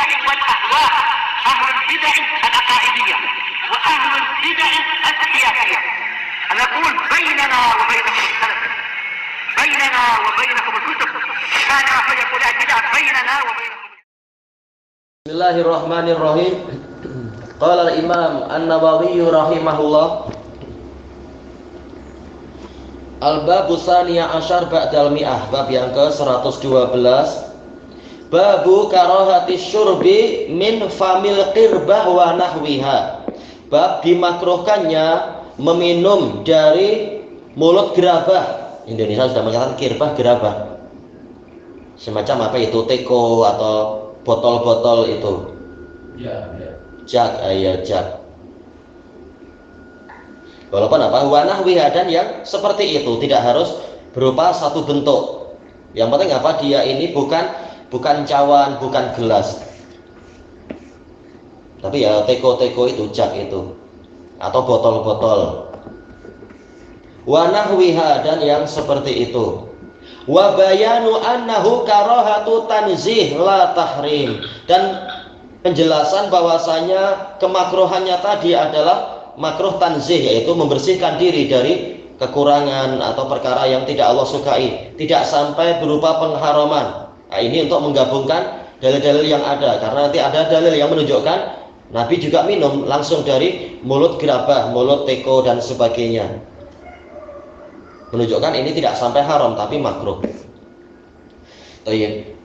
البدع والأهواء، أهل البدع العقائدية وأهل البدع السياسية. نقول بيننا وبينكم السلف، بيننا وبينكم الكتب، كان فيقول البدع بيننا وبينكم. Bismillahirrahmanirrahim. Qala al-Imam An-Nawawi rahimahullah. Al-babu tsaniya asyar ba'dal mi'ah, bab yang ke-112. Babu karahati syurbi min famil qirbah wa nahwiha. Bab dimakruhkannya meminum dari mulut gerabah. Indonesia sudah mengatakan qirbah, gerabah. Semacam apa itu, teko atau botol-botol itu. Jak. Walaupun apa, wanah wihadan yang seperti itu, tidak harus berupa satu bentuk. Yang penting apa, dia ini bukan cawan, bukan gelas, tapi ya teko-teko itu, jak itu, atau botol-botol. Wanah wihadan yang seperti itu. Wa bayanu annahu karahatu tanzih la tahrim, dan penjelasan bahwasanya kemakruhannya tadi adalah makruh tanzih, yaitu membersihkan diri dari kekurangan atau perkara yang tidak Allah sukai, tidak sampai berupa pengharaman. Nah, ini untuk menggabungkan dalil-dalil yang ada, karena nanti ada dalil yang menunjukkan Nabi juga minum langsung dari mulut gerabah, mulut teko dan sebagainya, menunjukkan ini tidak sampai haram tapi makruh. Tayyib.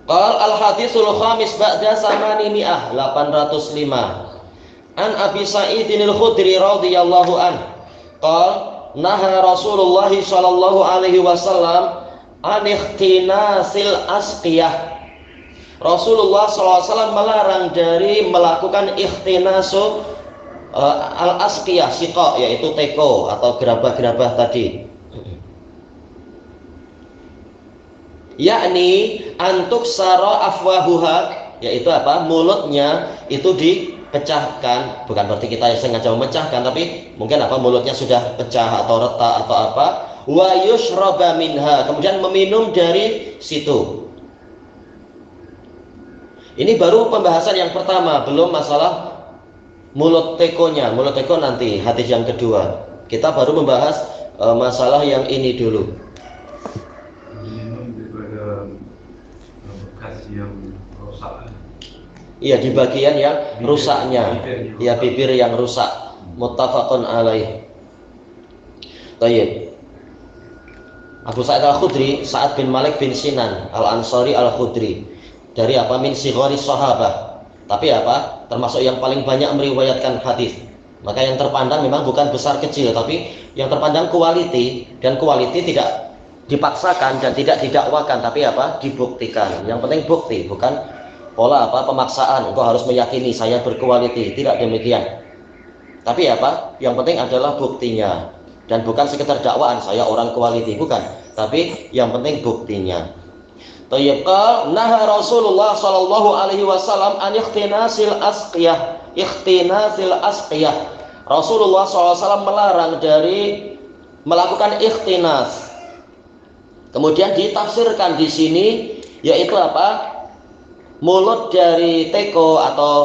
Qal al-hadisul khamis ba'da samani mi'ah, 805. An Abi Sa'idin al-Khudri radhiyallahu an qal naha Rasulullah sallallahu alaihi wasallam an ikhtinasil asqiyah. Rasulullah sallallahu alaihi wasallam melarang dari melakukan ikhtinasu al-asqiyah, siqa, yaitu teko atau gerabah-gerabah tadi. Yakni antuk sara afwahuha, yaitu apa, mulutnya itu dipecahkan. Bukan berarti kita sengaja memecahkan, tapi mungkin apa, mulutnya sudah pecah atau retak atau apa. Wa yushraba minha, kemudian meminum dari situ. Ini baru pembahasan yang pertama, belum masalah mulut tekonya. Mulut teko nanti, hadis yang kedua. Kita baru membahas masalah yang ini dulu. Iya, di bagian yang rusaknya, ya bibir yang rusak. Muttafaqun alaih. Tayyib. Abu Sa'id al-Khudri, Sa'ad bin Malik bin Sinan al-Ansari al-Khudri, dari apa, min sighari sahabah, tapi apa, termasuk yang paling banyak meriwayatkan hadis. Maka yang terpandang memang bukan besar kecil, tapi yang terpandang quality, dan quality tidak dipaksakan dan tidak didakwakan, tapi apa, dibuktikan. Yang penting bukti, bukan pola apa, pemaksaan, engkau harus meyakini saya berkualiti, tidak demikian. Tapi apa, yang penting adalah buktinya, dan bukan sekedar dakwaan saya orang kualiti, bukan, tapi yang penting buktinya. Tayyib. Naha Rasulullah sallallahu alaihi wasallam an ikhtinasil asqiyah. Ikhtinasil asqiyah. Rasulullah sallallahu alaihi wasallam melarang dari melakukan ikhtinas. Kemudian ditafsirkan di sini, yaitu apa? Mulut dari teko atau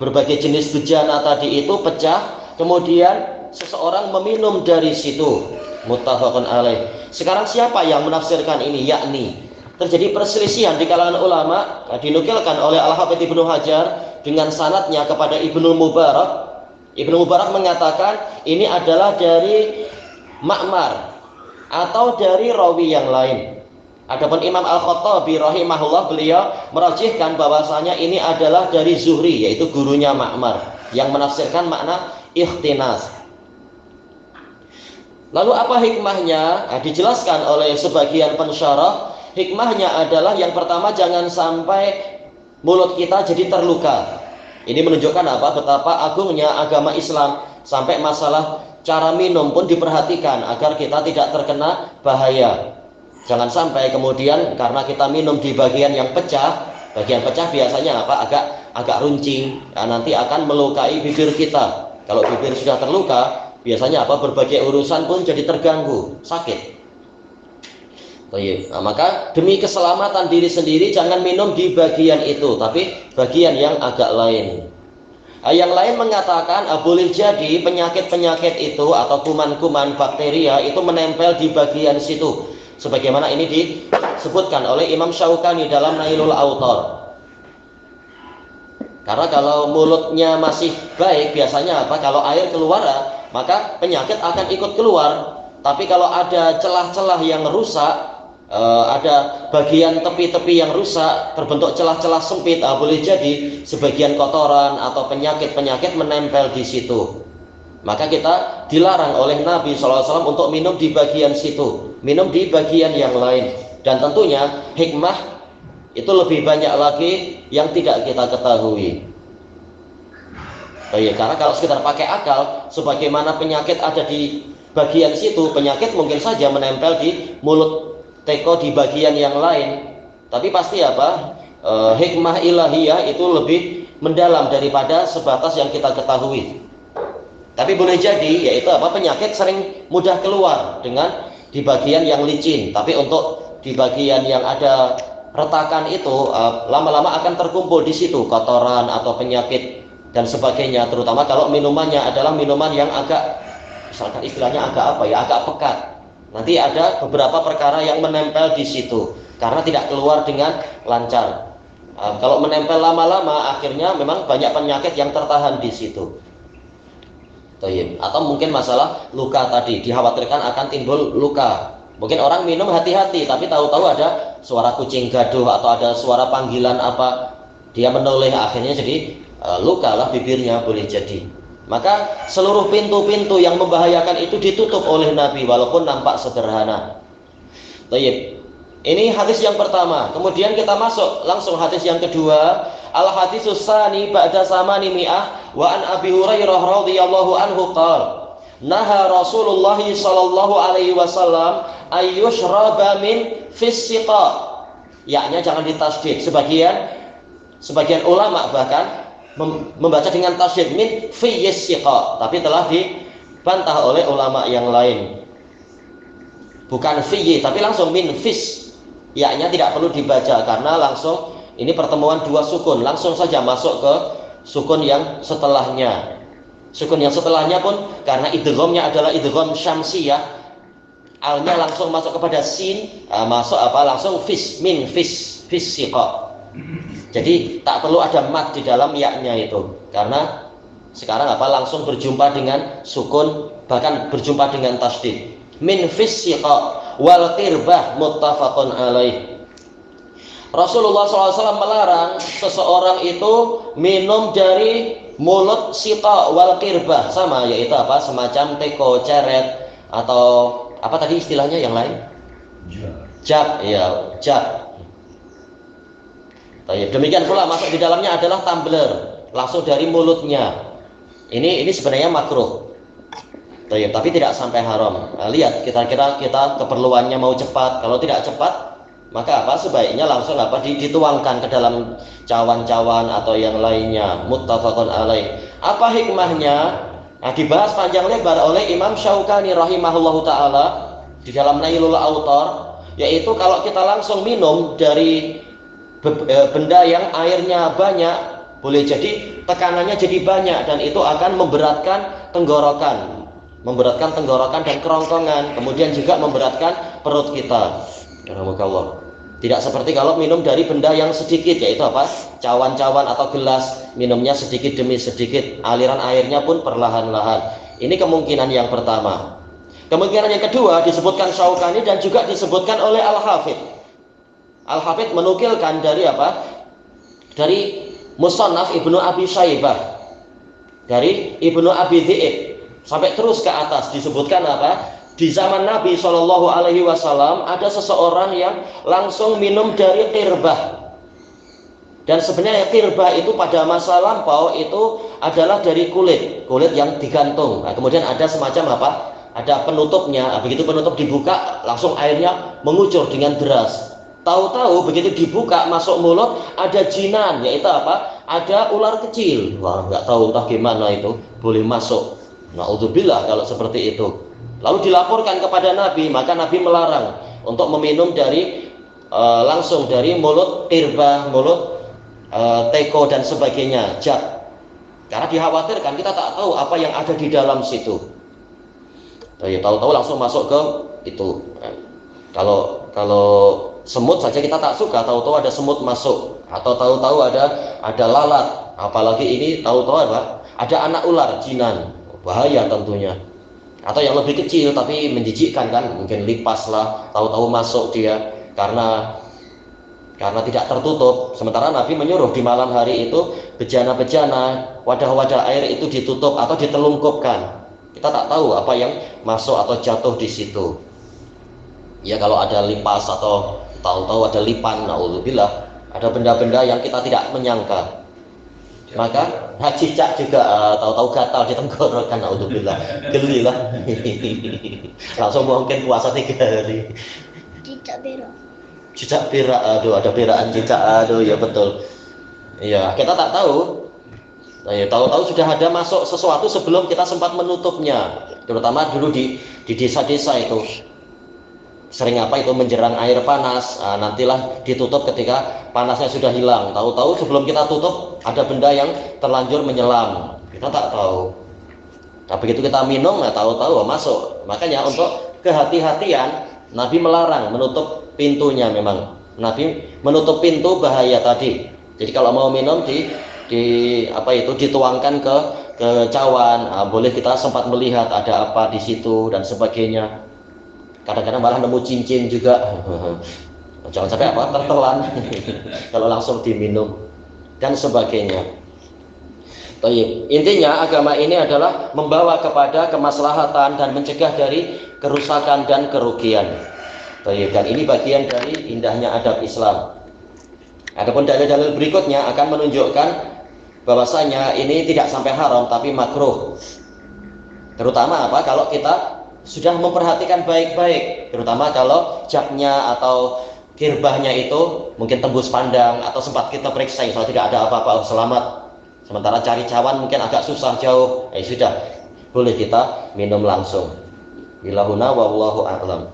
berbagai jenis bejana tadi itu pecah, kemudian seseorang meminum dari situ. Muttafaqun alaih. Sekarang siapa yang menafsirkan ini? Yakni terjadi perselisihan di kalangan ulama, dinukilkan oleh Al-Hafidz Ibnu Hajar dengan sanadnya kepada Ibnu Mubarak. Ibnu Mubarak mengatakan ini adalah dari Ma'mar atau dari rawi yang lain. Adapun Imam Al-Khattabi rahimahullah, beliau merajihkan bahwasanya ini adalah dari Zuhri, yaitu gurunya Ma'mar, yang menafsirkan makna ikhtinas. Lalu apa hikmahnya? Dijelaskan oleh sebagian pensyarah. Hikmahnya adalah yang pertama, jangan sampai mulut kita jadi terluka. Ini menunjukkan apa? Betapa agungnya agama Islam, sampai masalah cara minum pun diperhatikan agar kita tidak terkena bahaya. Jangan sampai kemudian karena kita minum di bagian yang pecah, bagian pecah biasanya apa? Agak runcing, nanti akan melukai bibir kita. Kalau bibir sudah terluka, biasanya apa? Berbagai urusan pun jadi terganggu, sakit. Nah, maka demi keselamatan diri sendiri jangan minum di bagian itu, tapi bagian yang agak lain. Yang lain mengatakan boleh jadi penyakit-penyakit itu atau kuman-kuman bakteria itu menempel di bagian situ. Sebagaimana ini disebutkan oleh Imam Syaukani dalam Nailul Autar. Karena kalau mulutnya masih baik, biasanya apa? Kalau air keluar, maka penyakit akan ikut keluar. Tapi kalau ada celah-celah yang rusak, ada bagian tepi-tepi yang rusak, terbentuk celah-celah sempit, boleh jadi sebagian kotoran atau penyakit-penyakit menempel di situ. Maka kita dilarang oleh Nabi SAW untuk minum di bagian situ, minum di bagian yang lain. Dan tentunya hikmah itu lebih banyak lagi yang tidak kita ketahui. Karena kalau sekedar pakai akal, sebagaimana penyakit ada di bagian situ, penyakit mungkin saja menempel di mulut teko di bagian yang lain, tapi pasti hikmah ilahiyah itu lebih mendalam daripada sebatas yang kita ketahui. Tapi boleh jadi yaitu penyakit sering mudah keluar dengan di bagian yang licin, tapi untuk di bagian yang ada retakan itu lama-lama akan terkumpul di situ kotoran atau penyakit dan sebagainya, terutama kalau minumannya adalah minuman yang agak, misalkan istilahnya agak pekat. Nanti ada beberapa perkara yang menempel di situ karena tidak keluar dengan lancar. Kalau menempel lama-lama, akhirnya memang banyak penyakit yang tertahan di situ. Atau mungkin masalah luka tadi, dikhawatirkan akan timbul luka. Mungkin orang minum hati-hati, tapi tahu-tahu ada suara kucing gaduh atau ada suara panggilan dia menoleh, akhirnya jadi luka lah bibirnya, boleh jadi. Maka seluruh pintu-pintu yang membahayakan itu ditutup oleh Nabi walaupun nampak sederhana. Ini hadis yang pertama. Kemudian kita masuk langsung hadis yang kedua. Al-haditsus tsani ba'da samani mi'ah wa an Abi Hurairah radhiyallahu anhu qala naha Rasulullah sallallahu alaihi wasallam ayyushraba min fis-siqa. Yaknya jangan ditasydid. Sebagian ulama bahkan membaca dengan tasydid min fis-siqa, tapi telah dibantah oleh ulama yang lain. Bukan fi, tapi langsung min fis. Yaknya tidak perlu dibaca karena langsung ini pertemuan dua sukun, langsung saja masuk ke sukun yang setelahnya. Sukun yang setelahnya pun karena idghamnya adalah idgham syamsiyah, alnya langsung masuk kepada sin, masuk langsung fis, min fis-siqa. Jadi tak perlu ada mat di dalam yaknya itu, karena sekarang langsung berjumpa dengan sukun, bahkan berjumpa dengan tasydid. Min fis-siqa wal qirbah muttafaqun alaih. Rasulullah SAW melarang seseorang itu minum dari mulut siqa wal qirbah, sama yaitu semacam teko, ceret atau tadi istilahnya yang lain? Jab, jab. Demikian pula masuk di dalamnya adalah tumbler, langsung dari mulutnya. Ini sebenarnya makruh, tapi tidak sampai haram. Lihat kita keperluannya mau cepat. Kalau tidak cepat, maka sebaiknya langsung dituangkan ke dalam cawan-cawan atau yang lainnya. Muttafaqun alaih. Apa hikmahnya? Dibahas panjang lebar oleh Imam Syaukani rahimahullahu taala di dalam Nailul Autar, yaitu kalau kita langsung minum dari benda yang airnya banyak, boleh jadi tekanannya jadi banyak dan itu akan memberatkan tenggorokan dan kerongkongan, kemudian juga memberatkan perut kita. Alhamdulillah. Tidak seperti kalau minum dari benda yang sedikit, yaitu cawan-cawan atau gelas, minumnya sedikit demi sedikit, aliran airnya pun perlahan-lahan. Ini kemungkinan yang pertama. Kemungkinan yang kedua disebutkan Syaukani dan juga disebutkan oleh Al-Hafidh. Al-Hafidh menukilkan dari Dari Musannaf Ibnu Abi Syaibah, dari Ibnu Abi Dhi'ib, sampai terus ke atas disebutkan di zaman Nabi Shallallahu Alaihi Wasallam ada seseorang yang langsung minum dari qirbah. Dan sebenarnya qirbah itu pada masa lampau itu adalah dari kulit yang digantung. Kemudian ada semacam ada penutupnya. Begitu penutup dibuka, langsung airnya mengucur dengan deras. Tahu-tahu begitu dibuka masuk mulut ada jinan, yaitu ada ular kecil. Wah, nggak tahu entah gimana itu boleh masuk. Na'udzubillah kalau seperti itu. Lalu dilaporkan kepada Nabi, maka Nabi melarang. untuk meminum dari langsung dari mulut tirbah, mulut teko dan sebagainya, jak. Karena dikhawatirkan kita tak tahu apa yang ada di dalam situ. Tahu-tahu langsung masuk ke itu. Kalau semut saja kita tak suka, tahu-tahu ada semut masuk, atau tahu-tahu ada lalat, apalagi ini tahu-tahu ada anak ular jinan, bahaya tentunya. Atau yang lebih kecil tapi menjijikkan kan, mungkin lipas lah, tahu-tahu masuk dia karena tidak tertutup. Sementara Nabi menyuruh di malam hari itu bejana-bejana, wadah-wadah air itu ditutup atau ditelungkupkan. Kita tak tahu apa yang masuk atau jatuh di situ. Ya kalau ada lipas atau tahu-tahu ada lipan, naudzubillah, ada benda-benda yang kita tidak menyangka. Maka cicak juga tahu-tahu gatal di tenggorokan, naudzubillah, geli lah. Langsung mungkin puasa 3 hari. Cicak berak. Cicak berak, aduh ada berakan cicak, aduh ya betul. Iya, kita tak tahu. Tahu-tahu sudah ada masuk sesuatu sebelum kita sempat menutupnya. Terutama dulu di desa-desa itu sering itu menjerang air panas, nantilah ditutup ketika panasnya sudah hilang. Tahu-tahu sebelum kita tutup ada benda yang terlanjur menyelam, kita tak tahu. Nah begitu kita minum, tahu-tahu masuk. Makanya untuk kehati-hatian Nabi melarang menutup pintunya. Memang Nabi menutup pintu bahaya tadi. Jadi kalau mau minum dituangkan ke cawan, boleh kita sempat melihat ada apa di situ dan sebagainya. Kadang-kadang malah nemu cincin juga. Jangan sampai tertelan kalau langsung diminum dan sebagainya. Intinya agama ini adalah membawa kepada kemaslahatan dan mencegah dari kerusakan dan kerugian. Dan ini bagian dari indahnya adab Islam. Adapun dalil-dalil berikutnya akan menunjukkan bahwasanya ini tidak sampai haram tapi makruh. Terutama kalau kita sudah memperhatikan baik-baik, terutama kalau jaknya atau kirbahnya itu mungkin tembus pandang atau sempat kita periksa, kalau tidak ada apa-apa, selamat. Sementara cari cawan mungkin agak susah, jauh, sudah boleh kita minum langsung. Bilahuna wallahu a'lam.